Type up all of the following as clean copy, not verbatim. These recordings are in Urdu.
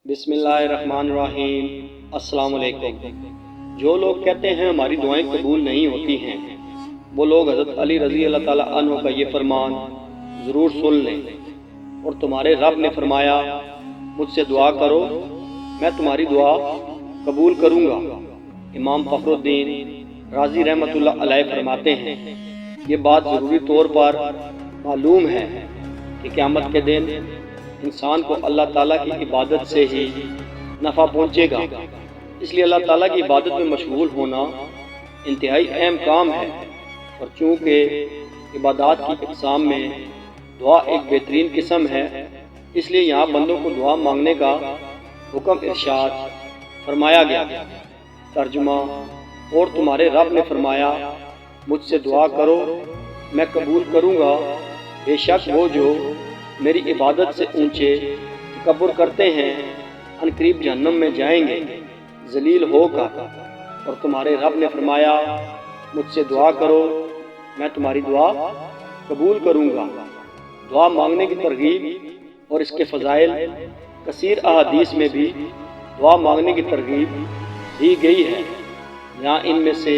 بسم اللہ الرحمن الرحیم۔ السلام علیکم۔ جو لوگ کہتے ہیں ہماری دعائیں قبول نہیں ہوتی ہیں، وہ لوگ حضرت علی رضی اللہ تعالیٰ عنہ کا یہ فرمان ضرور سن لیں۔ اور تمہارے رب نے فرمایا، مجھ سے دعا کرو، میں تمہاری دعا قبول کروں گا۔ امام فخر الدین رازی رحمۃ اللہ علیہ فرماتے ہیں، یہ بات ضروری طور پر معلوم ہے کہ قیامت کے دن انسان کو اللہ تعالیٰ کی عبادت سے ہی نفع پہنچے گا، اس لیے اللہ تعالیٰ کی عبادت میں مشغول ہونا انتہائی اہم کام ہے۔ اور چونکہ عبادات کی اقسام میں دعا ایک بہترین قسم ہے، اس لیے یہاں بندوں کو دعا مانگنے کا حکم ارشاد فرمایا گیا۔ ترجمہ: اور تمہارے رب نے فرمایا، مجھ سے دعا کرو، میں قبول کروں گا۔ بے شک وہ جو میری عبادت سے اونچے تکبر کرتے ہیں عنقریب جہنم میں جائیں گے ذلیل ہو کر۔ اور تمہارے رب نے فرمایا، مجھ سے دعا کرو، میں تمہاری دعا قبول کروں گا۔ دعا مانگنے کی ترغیب اور اس کے فضائل کثیر احادیث میں بھی دعا مانگنے کی ترغیب دی گئی ہے۔ یہاں ان میں سے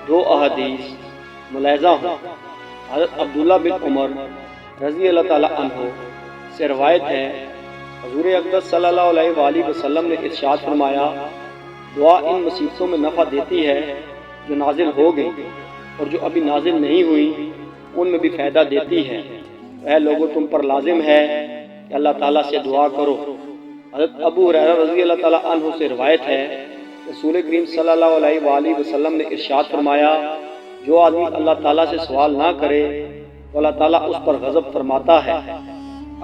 دو احادیث ملاحظہ ہوں۔ حضرت عبداللہ بن عمر رضی اللہ تعالیٰ عنہ سے روایت ہے، حضور اقدس صلی اللہ علیہ وآلہ وسلم نے ارشاد فرمایا، دعا ان مصیبتوں میں نفع دیتی ہے جو نازل ہو گئی، اور جو ابھی نازل نہیں ہوئی ان میں بھی فائدہ دیتی ہے۔ اے لوگوں، تم پر لازم ہے کہ اللہ تعالیٰ سے دعا کرو۔ حضرت ابو ہریرہ رضی اللہ تعالیٰ عنہ سے روایت ہے، رسول کریم صلی اللہ علیہ وآلہ وسلم نے ارشاد فرمایا، جو آدمی اللہ تعالیٰ سے سوال نہ کرے تو اللہ تعالیٰ اس پر غضب فرماتا ہے۔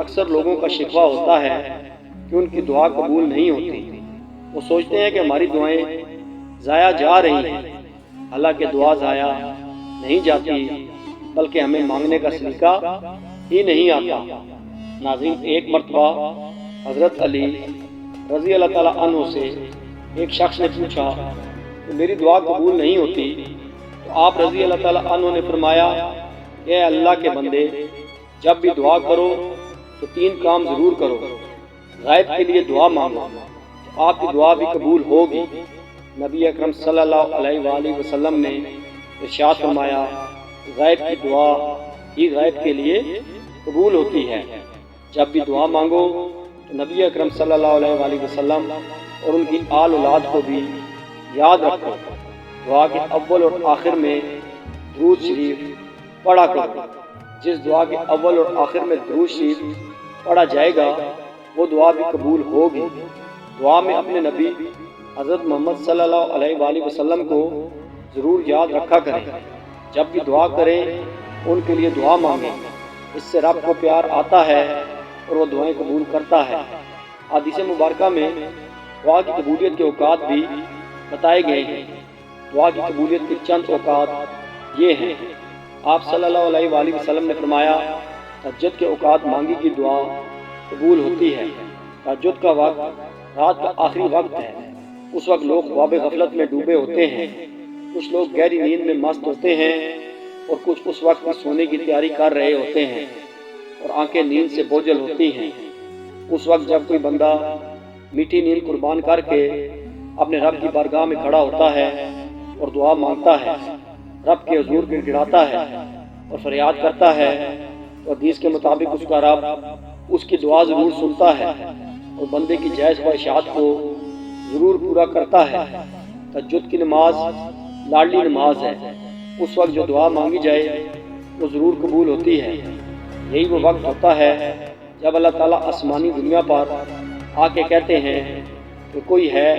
اکثر لوگوں کا شکوہ ہوتا ہے کہ ان کی دعا قبول نہیں ہوتی۔ وہ سوچتے ہیں کہ ہماری دعائیں ضائع جا رہی ہیں، حالانکہ دعا ضائع نہیں جاتی، بلکہ ہمیں مانگنے کا سلیقہ ہی نہیں آتا۔ ناظرین، ایک مرتبہ حضرت علی رضی اللہ تعالیٰ عنہ سے ایک شخص نے پوچھا کہ میری دعا قبول نہیں ہوتی، تو آپ رضی اللہ تعالیٰ عنہ نے فرمایا، اے اللہ کے بندے، جب بھی دعا کرو تو تین کام ضرور کرو۔ غائب کے لیے دعا مانگو تو آپ کی دعا بھی قبول ہوگی۔ نبی اکرم صلی اللہ علیہ وآلہ وسلم نے ارشاد فرمایا، غائب کی دعا ہی غائب کے لیے قبول ہوتی ہے۔ جب بھی دعا مانگو تو نبی اکرم صلی اللہ علیہ وآلہ وسلم اور ان کی آل اولاد کو بھی یاد رکھو۔ دعا کے اول اور آخر میں درود شریف پڑھا کرو۔ جس دعا کے اول اور آخر میں درود شریف پڑھا جائے گا وہ دعا بھی قبول ہوگی۔ دعا میں اپنے نبی حضرت محمد صلی اللہ علیہ وآلہ وسلم کو ضرور یاد رکھا کریں۔ جب بھی دعا کریں ان کے لیے دعا مانگیں، اس سے رب کو پیار آتا ہے اور وہ دعائیں قبول کرتا ہے۔ حدیث مبارکہ میں دعا کی قبولیت کے اوقات بھی بتائے گئے ہیں۔ دعا کی قبولیت کے چند اوقات یہ ہیں۔ آپ صلی اللہ علیہ وآلہ وسلم نے فرمایا، تہجد کے اوقات مانگی کی دعا قبول ہوتی ہے۔ تہجد کا وقت رات کا آخری وقت ہے۔ اس وقت لوگ خواب غفلت میں ڈوبے ہوتے ہیں، کچھ لوگ گہری نیند میں مست ہوتے ہیں اور کچھ اس وقت میں سونے کی تیاری کر رہے ہوتے ہیں اور آنکھیں نیند سے بوجھل ہوتی ہیں۔ اس وقت جب کوئی بندہ میٹھی نیند قربان کر کے اپنے رب کی بارگاہ میں کھڑا ہوتا ہے اور دعا مانگتا ہے، رب کے حضور گڑ گڑاتا ہے اور فریاد کرتا ہے، تو حدیث کے مطابق اس کا رب اس کی دعا ضرور سنتا ہے اور بندے کی جائز خواہشات کو ضرور پورا کرتا ہے۔ تہجد کی نماز لاڈلی نماز ہے۔ اس وقت جو دعا مانگی جائے وہ ضرور قبول ہوتی ہے۔ یہی وہ وقت ہوتا ہے جب اللہ تعالیٰ آسمانی دنیا پر آ کے کہتے ہیں کہ کوئی ہے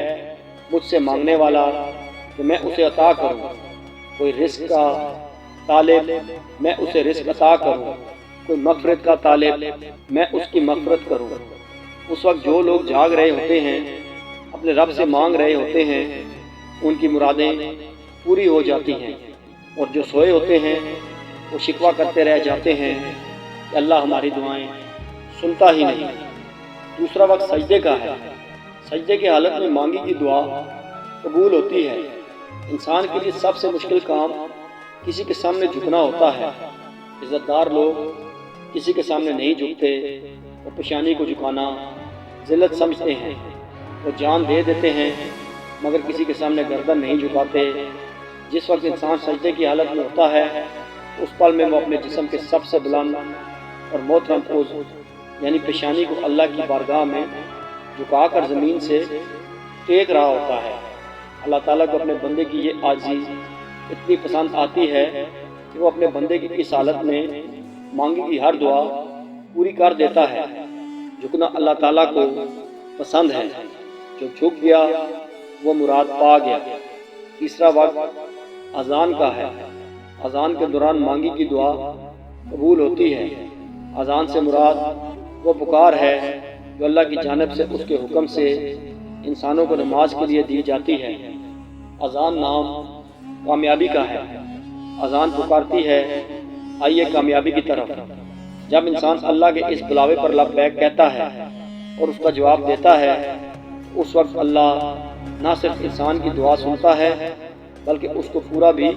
مجھ سے مانگنے والا کہ میں اسے عطا کروں، کوئی رزق کا طالب میں اسے رزق عطا کروں، کوئی مغفرت کا طالب میں اس کی مغفرت کروں۔ اس وقت جو لوگ جاگ رہے ہوتے ہیں، اپنے رب سے مانگ رہے ہوتے ہیں، ان کی مرادیں پوری ہو جاتی ہیں، اور جو سوئے ہوتے ہیں وہ شکوہ کرتے رہ جاتے ہیں کہ اللہ ہماری دعائیں سنتا ہی نہیں۔ دوسرا وقت سجدے کا ہے۔ سجدے کی حالت میں مانگی کی دعا قبول ہوتی ہے۔ انسان کے لیے سب سے مشکل کام کسی کے سامنے جھکنا ہوتا ہے۔ عزت دار لوگ کسی کے سامنے نہیں جھکتے اور پیشانی کو جھکانا ذلت سمجھتے ہیں، وہ جان دے دیتے ہیں مگر کسی کے سامنے گردن نہیں جھکاتے۔ جس وقت انسان سجدے کی حالت میں ہوتا ہے اس پل میں وہ اپنے جسم کے سب سے بلند اور محترم عضو یعنی پیشانی کو اللہ کی بارگاہ میں جھکا کر زمین سے ٹیک رہا ہوتا ہے۔ اللہ تعالیٰ کو اپنے بندے کی یہ عاجزی اتنی پسند آتی ہے کہ وہ اپنے بندے کی اس حالت میں مانگی کی ہر دعا پوری کر دیتا ہے۔ جھکنا اللہ تعالیٰ کو پسند ہے، جو جھک گیا وہ مراد پا گیا۔ تیسرا وقت اذان کا ہے۔ اذان کے دوران مانگی کی دعا قبول ہوتی ہے۔ اذان سے مراد وہ پکار ہے جو اللہ کی جانب سے اس کے حکم سے انسانوں کو نماز کے لیے دی جاتی ہے۔ اذان نام کامیابی کا ہے۔ اذان پکارتی ہے آئیے کامیابی کی طرف۔ جب انسان اللہ کے اس بلاوے پر لبیک کہتا ہے اور اس کا جواب دیتا ہے اس وقت اللہ نہ صرف انسان کی دعا سنتا ہے بلکہ اس کو پورا بھی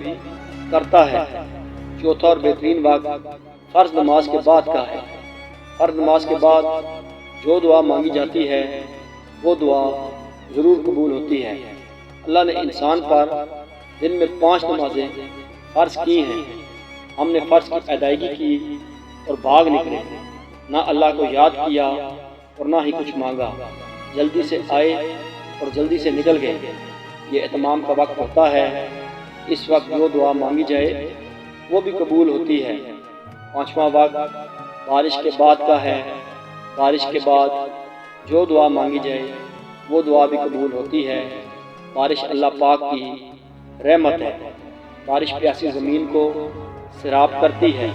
کرتا ہے۔ چوتھا اور بہترین وقت فرض نماز کے بعد کا ہے۔ فرض نماز کے بعد جو دعا مانگی جاتی ہے وہ دعا ضرور قبول ہوتی ہے۔ اللہ نے انسان پر دن میں 5 نمازیں فرض کی ہیں۔ ہم نے فرض کی ادائیگی کی اور بھاگ نکلے، نہ اللہ کو یاد کیا اور نہ ہی کچھ مانگا، جلدی سے آئے اور جلدی سے نکل گئے۔ یہ اہتمام کا وقت ہوتا ہے، اس وقت جو دعا مانگی جائے وہ بھی قبول ہوتی ہے۔ پانچواں وقت بارش کے بعد کا ہے۔ بارش کے بعد جو دعا مانگی جائے وہ دعا بھی قبول ہوتی ہے۔ بارش اللہ پاک کی رحمت ہے۔ بارش پیاسی زمین کو سیراب کرتی ہے۔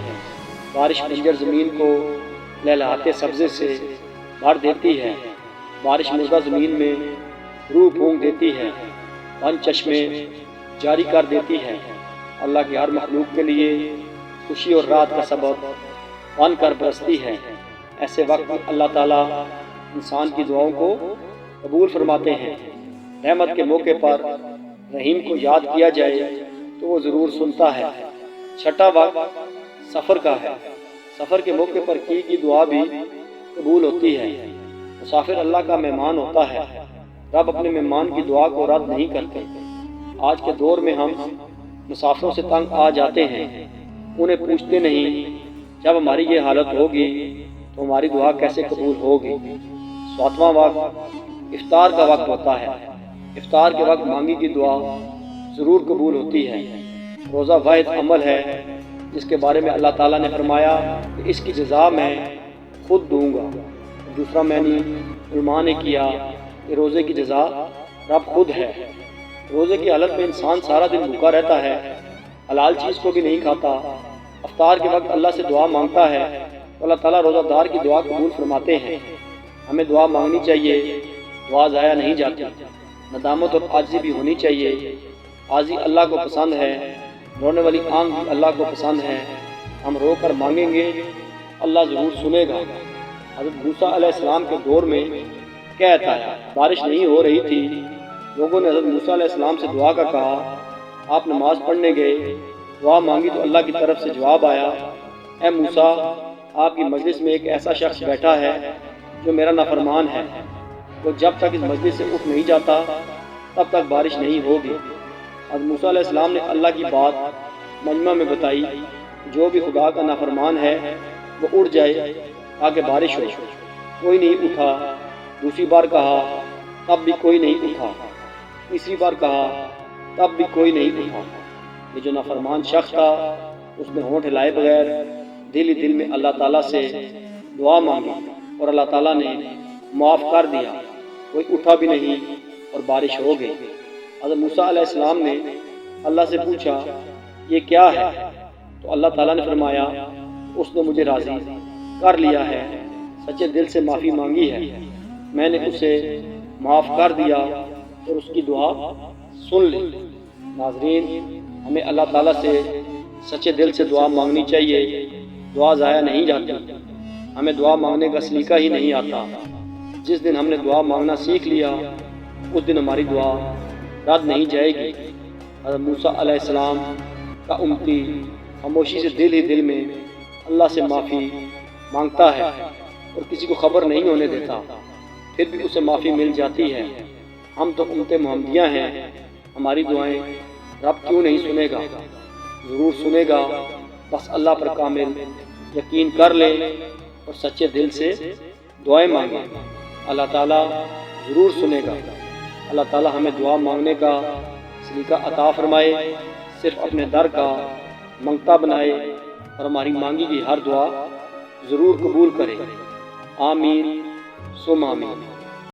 بارش بنجر زمین کو لہلہاتے سبزے سے بھر دیتی ہے۔ بارش مردہ زمین میں روح پھونک دیتی ہے، بند چشمے جاری کر دیتی ہے۔ اللہ کی ہر مخلوق کے لیے خوشی اور راحت کا سبب بن کر برستی ہے۔ ایسے وقت میں اللہ تعالیٰ انسان کی دعاؤں کو قبول فرماتے ہیں۔ رحمت کے موقع پر رحیم کو یاد کیا جائے تو وہ ضرور سنتا ہے۔ چھٹا وقت سفر کا ہے۔ سفر کے موقع پر کی دعا بھی قبول ہوتی ہے۔ مسافر اللہ کا مہمان ہوتا ہے۔ رب اپنے مہمان کی دعا کو رد نہیں کرتے۔ آج کے دور میں ہم مسافروں سے تنگ آ جاتے ہیں، انہیں پوچھتے نہیں جب ہماری یہ حالت ہوگی تو ہماری دعا کیسے قبول ہوگی۔ ساتواں وقت افطار کا وقت ہوتا ہے۔ افطار کے وقت مانگی کی دعا ضرور قبول ہوتی ہے۔ روزہ واحد عمل ہے جس کے بارے میں اللہ تعالیٰ نے فرمایا کہ اس کی جزا میں خود دوں گا۔ دوسرا معنی علماء نے کیا کہ روزے کی جزا رب خود ہے۔ روزے کی حالت میں انسان سارا دن بھوکا رہتا ہے، حلال چیز کو بھی نہیں کھاتا۔ افطار کے وقت اللہ سے دعا مانگتا ہے تو اللہ تعالیٰ روزہ دار کی دعا قبول فرماتے ہیں۔ ہمیں دعا مانگنی چاہیے، دعا ضائع نہیں جاتی۔ ندامت اور عاجزی بھی ہونی چاہیے۔ عاجزی اللہ کو پسند ہے، رونے والی آنکھ بھی اللہ کو پسند ہے۔ ہم رو کر مانگیں گے، اللہ ضرور سنے گا۔ حضرت موسیٰ علیہ السلام کے دور میں کہتا ہے بارش نہیں ہو رہی تھی، لوگوں نے حضرت موسیٰ علیہ السلام سے دعا کا کہا، آپ نماز پڑھنے گئے، دعا مانگی تو اللہ کی طرف سے جواب آیا، اے موسیٰ آپ کی مجلس میں ایک ایسا شخص بیٹھا ہے جو میرا نافرمان ہے، وہ جب تک اس مجلس سے اٹھ نہیں جاتا تب تک بارش نہیں ہوگی۔ حضرت موسیٰ علیہ السلام نے اللہ کی بات مجمع میں بتائی، جو بھی خدا کا نافرمان ہے وہ اٹھ جائے تاکہ بارش ہو۔ کوئی نہیں اٹھا۔ دوسری بار کہا تب بھی کوئی نہیں اٹھا۔ تیسری بار کہا تب بھی کوئی نہیں اٹھا۔ یہ جو نافرمان شخص تھا اس نے ہونٹ ہلائے بغیر دل ہی دل میں اللہ تعالیٰ سے دعا مانگی اور اللہ تعالیٰ نے معاف کر دیا۔ کوئی اٹھا بھی نہیں اور بارش ہو گئی۔ حضرت موسیٰ علیہ السلام نے اللہ سے پوچھا یہ کیا ہے؟ تو اللہ تعالیٰ نے فرمایا اس نے مجھے راضی کر لیا ہے، سچے دل سے معافی مانگی ہے، میں نے اسے معاف کر دیا اور اس کی دعا سن لی۔ ناظرین، ہمیں اللہ تعالیٰ سے سچے دل سے دعا مانگنی چاہیے، دعا ضائع نہیں جاتی۔ ہمیں دعا مانگنے کا سلیقہ ہی نہیں آتا۔ جس دن ہم نے دعا مانگنا سیکھ لیا اس دن ہماری دعا رد نہیں جائے گی۔ حضرت موسیٰ علیہ السلام کا امتی خاموشی سے دل ہی دل میں اللہ سے معافی مانگتا ہے اور کسی کو خبر نہیں ہونے دیتا۔ پھر بھی اسے معافی مل جاتی ہے۔ ہم تو امت محمدیہ ہیں، ہماری دعائیں رب کیوں نہیں سنے گا؟ ضرور سنے گا، بس اللہ پر کامل یقین کر لیں اور سچے دل سے دعائیں مانگیں، اللہ تعالیٰ ضرور سنے گا۔ اللہ تعالیٰ ہمیں دعا مانگنے کا سلیقہ عطا فرمائے، صرف اپنے در کا منگتا بنائے اور ہماری مانگی کی ہر دعا ضرور قبول کرے۔ آمین ثم آمین۔